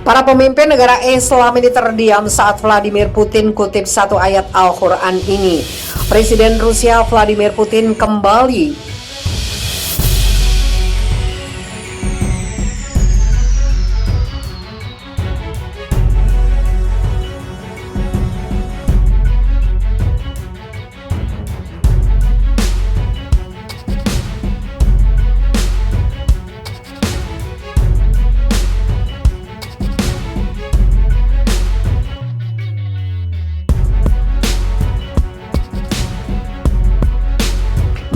Para pemimpin negara Islam ini terdiam saat Vladimir Putin kutip satu ayat Al-Quran ini. Presiden Rusia Vladimir Putin kembali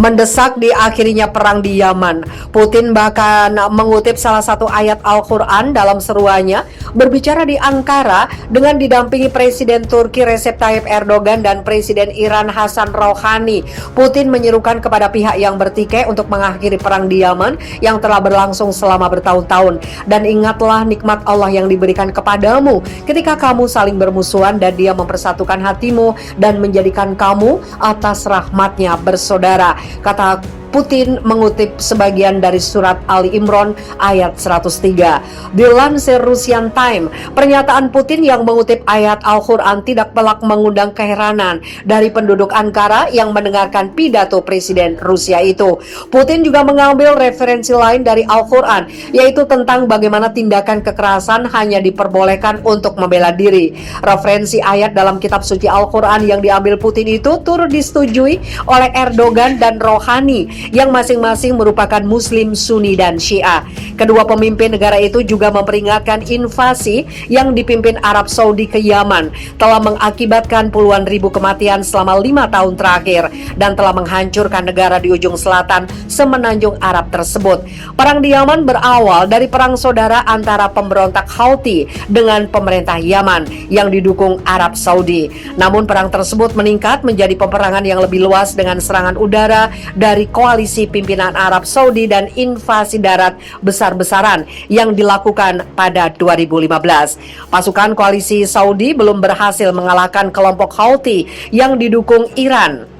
mendesak diakhirinya perang di Yaman. Putin bahkan mengutip salah satu ayat Al-Quran dalam seruannya berbicara di Ankara dengan didampingi Presiden Turki Recep Tayyip Erdogan dan Presiden Iran Hassan Rouhani. Putin menyerukan kepada pihak yang bertikai untuk mengakhiri perang di Yaman yang telah berlangsung selama bertahun-tahun. Dan ingatlah nikmat Allah yang diberikan kepadamu ketika kamu saling bermusuhan dan Dia mempersatukan hatimu dan menjadikan kamu atas rahmatnya bersaudara, kata Putin mengutip sebagian dari surat Ali Imran ayat 103. Dilansir Russian Time, pernyataan Putin yang mengutip ayat Al-Quran tidak pelak mengundang keheranan dari penduduk Ankara yang mendengarkan pidato Presiden Rusia itu. Putin juga mengambil referensi lain dari Al-Quran, yaitu tentang bagaimana tindakan kekerasan hanya diperbolehkan untuk membela diri. Referensi ayat dalam kitab suci Al-Quran yang diambil Putin itu turut disetujui oleh Erdogan dan Rouhani yang masing-masing merupakan Muslim, Sunni, dan Syiah. Kedua pemimpin negara itu juga memperingatkan invasi yang dipimpin Arab Saudi ke Yaman telah mengakibatkan puluhan ribu kematian selama 5 tahun terakhir dan telah menghancurkan negara di ujung selatan semenanjung Arab tersebut. Perang di Yaman berawal dari perang saudara antara pemberontak Houthi dengan pemerintah Yaman yang didukung Arab Saudi. Namun perang tersebut meningkat menjadi peperangan yang lebih luas dengan serangan udara dari koalisi pimpinan Arab Saudi dan invasi darat besar-besaran yang dilakukan pada 2015. Pasukan koalisi Saudi belum berhasil mengalahkan kelompok Houthi yang didukung Iran.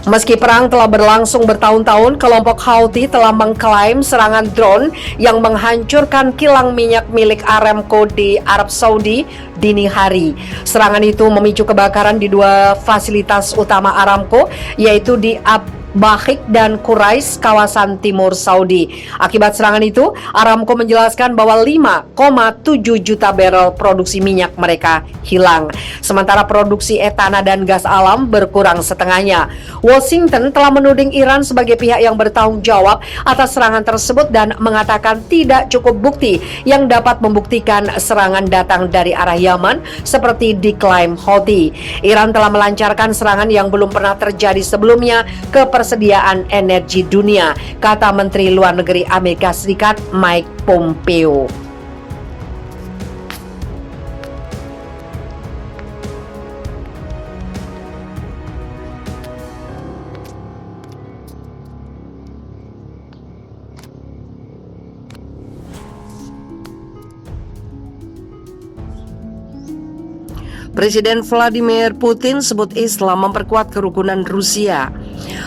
Meski perang telah berlangsung bertahun-tahun, kelompok Houthi telah mengklaim serangan drone yang menghancurkan kilang minyak milik Aramco di Arab Saudi dini hari. Serangan itu memicu kebakaran di dua fasilitas utama Aramco, yaitu di Bahik dan Quraish, kawasan timur Saudi. Akibat serangan itu, Aramco menjelaskan bahwa 5,7 juta barrel produksi minyak mereka hilang. Sementara produksi etana dan gas alam berkurang setengahnya. Washington telah menuding Iran sebagai pihak yang bertanggung jawab atas serangan tersebut dan mengatakan tidak cukup bukti yang dapat membuktikan serangan datang dari arah Yaman seperti diklaim Houthi. Iran telah melancarkan serangan yang belum pernah terjadi sebelumnya ke persediaan energi dunia, kata Menteri Luar Negeri Amerika Serikat Mike Pompeo. Presiden Vladimir Putin sebut Islam memperkuat kerukunan Rusia.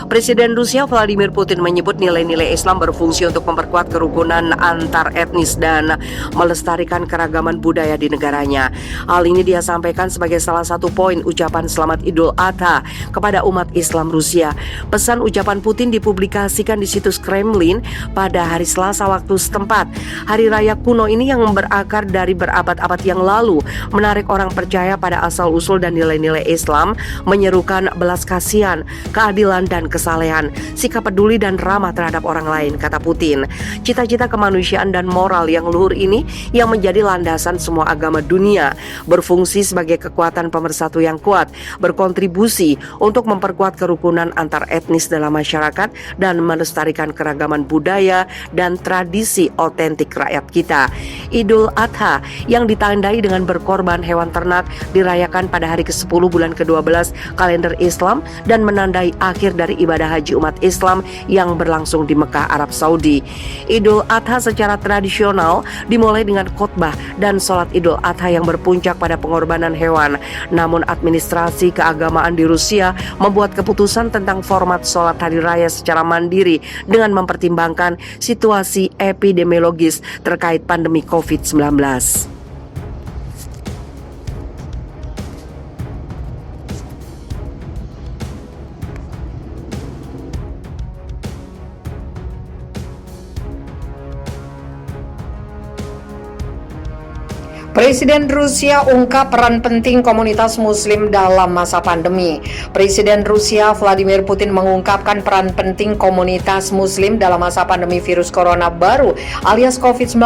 Presiden Rusia Vladimir Putin menyebut nilai-nilai Islam berfungsi untuk memperkuat kerukunan antar etnis dan melestarikan keragaman budaya di negaranya. Hal ini dia sampaikan sebagai salah satu poin ucapan Selamat Idul Adha kepada umat Islam Rusia. Pesan ucapan Putin dipublikasikan di situs Kremlin pada hari Selasa waktu setempat. Hari raya kuno ini yang berakar dari berabad-abad yang lalu menarik orang percaya pada asal-usul dan nilai-nilai Islam, menyerukan belas kasihan, keadilan dan kesalehan, sikap peduli dan ramah terhadap orang lain, kata Putin. Cita-cita kemanusiaan dan moral yang luhur ini yang menjadi landasan semua agama dunia, berfungsi sebagai kekuatan pemersatu yang kuat, berkontribusi untuk memperkuat kerukunan antar etnis dalam masyarakat dan melestarikan keragaman budaya dan tradisi otentik rakyat kita. Idul Adha yang ditandai dengan berkorban hewan ternak dirayakan pada hari ke-10 bulan ke-12 kalender Islam dan menandai akhir dari ibadah haji umat Islam yang berlangsung di Mekah, Arab Saudi. Idul Adha secara tradisional dimulai dengan khotbah dan sholat Idul Adha yang berpuncak pada pengorbanan hewan. Namun administrasi keagamaan di Rusia membuat keputusan tentang format sholat hari raya secara mandiri dengan mempertimbangkan situasi epidemiologis terkait pandemi COVID-19. Presiden Rusia ungkap peran penting komunitas muslim dalam masa pandemi. Presiden Rusia Vladimir Putin mengungkapkan peran penting komunitas muslim dalam masa pandemi virus corona baru alias COVID-19.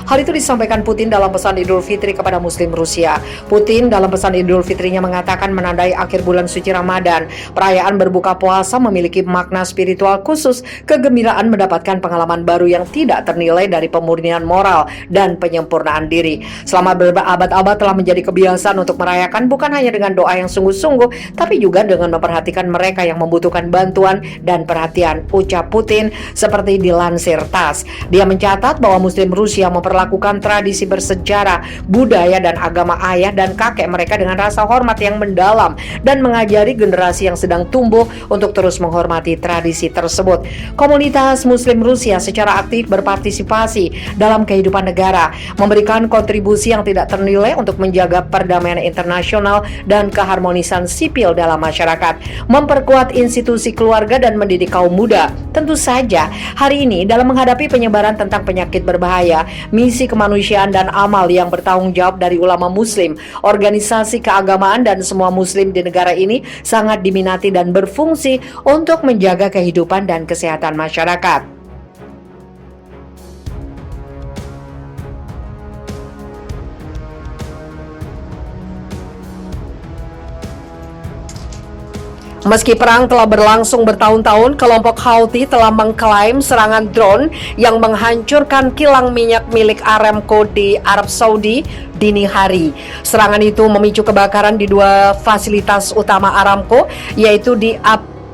Hal itu disampaikan Putin dalam pesan Idul Fitri kepada muslim Rusia. Putin dalam pesan Idul Fitrinya mengatakan menandai akhir bulan suci Ramadan, perayaan berbuka puasa memiliki makna spiritual khusus, kegembiraan mendapatkan pengalaman baru yang tidak ternilai dari pemurnian moral dan penyempurnaan diri. Selama berabad-abad telah menjadi kebiasaan untuk merayakan bukan hanya dengan doa yang sungguh-sungguh, tapi juga dengan memperhatikan mereka yang membutuhkan bantuan dan perhatian, ucap Putin seperti dilansir TASS. Dia mencatat bahwa muslim Rusia memperlakukan tradisi bersejarah, budaya dan agama ayah dan kakek mereka dengan rasa hormat yang mendalam dan mengajari generasi yang sedang tumbuh untuk terus menghormati tradisi tersebut. Komunitas muslim Rusia secara aktif berpartisipasi dalam kehidupan negara, memberikan kontribusi yang tidak ternilai untuk menjaga perdamaian internasional dan keharmonisan sipil dalam masyarakat, memperkuat institusi keluarga dan mendidik kaum muda. Tentu saja, hari ini dalam menghadapi penyebaran tentang penyakit berbahaya, misi kemanusiaan dan amal yang bertanggung jawab dari ulama muslim, organisasi keagamaan dan semua muslim di negara ini sangat diminati dan berfungsi untuk menjaga kehidupan dan kesehatan masyarakat. Meski perang telah berlangsung bertahun-tahun, kelompok Houthi telah mengklaim serangan drone yang menghancurkan kilang minyak milik Aramco di Arab Saudi dini hari. Serangan itu memicu kebakaran di dua fasilitas utama Aramco, yaitu di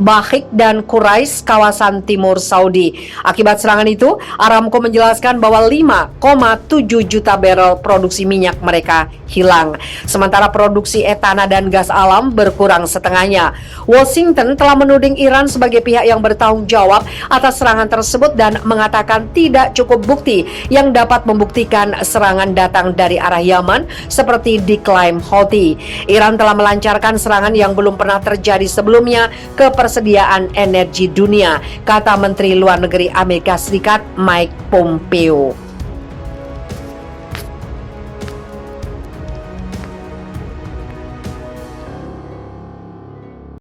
Bahik dan Quraish, kawasan timur Saudi. Akibat serangan itu, Aramco menjelaskan bahwa 5,7 juta barrel produksi minyak mereka hilang. Sementara produksi etana dan gas alam berkurang setengahnya. Washington telah menuding Iran sebagai pihak yang bertanggung jawab atas serangan tersebut dan mengatakan tidak cukup bukti yang dapat membuktikan serangan datang dari arah Yaman seperti diklaim Houthi. Iran telah melancarkan serangan yang belum pernah terjadi sebelumnya ke persediaan energi dunia, kata Menteri Luar Negeri Amerika Serikat Mike Pompeo.